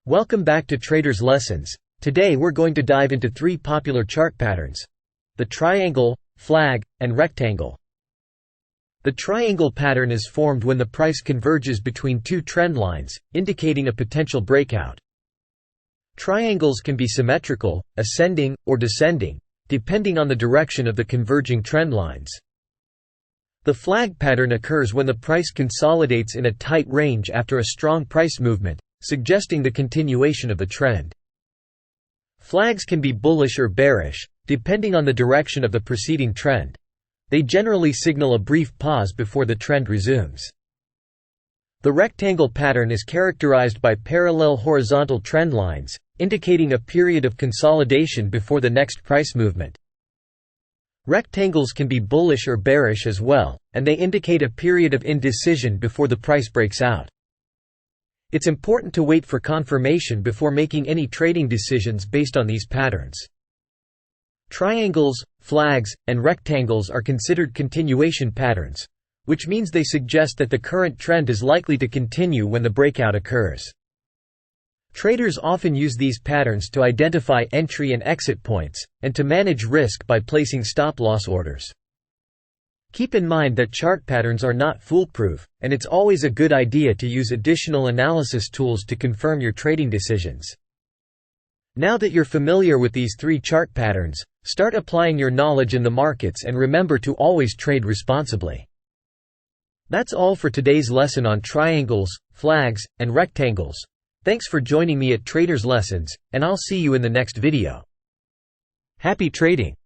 Welcome back to Traders Lessons. Today we're going to dive into three popular chart patterns: the triangle, flag, and rectangle. The triangle pattern is formed when the price converges between two trend lines, indicating a potential breakout. Triangles can be symmetrical, ascending, or descending, depending on the direction of the converging trend lines. The flag pattern occurs when the price consolidates in a tight range after a strong price movement, suggesting the continuation of the trend. Flags can be bullish or bearish, depending on the direction of the preceding trend. They generally signal a brief pause before the trend resumes. The rectangle pattern is characterized by parallel horizontal trend lines, indicating a period of consolidation before the next price movement. Rectangles can be bullish or bearish as well, and they indicate a period of indecision before the price breaks out. It's important to wait for confirmation before making any trading decisions based on these patterns. Triangles, flags, and rectangles are considered continuation patterns, which means they suggest that the current trend is likely to continue when the breakout occurs. Traders often use these patterns to identify entry and exit points, and to manage risk by placing stop-loss orders. Keep in mind that chart patterns are not foolproof, and it's always a good idea to use additional analysis tools to confirm your trading decisions. Now that you're familiar with these three chart patterns, start applying your knowledge in the markets and remember to always trade responsibly. That's all for today's lesson on triangles, flags, and rectangles. Thanks for joining me at Traders Lessons, and I'll see you in the next video. Happy trading!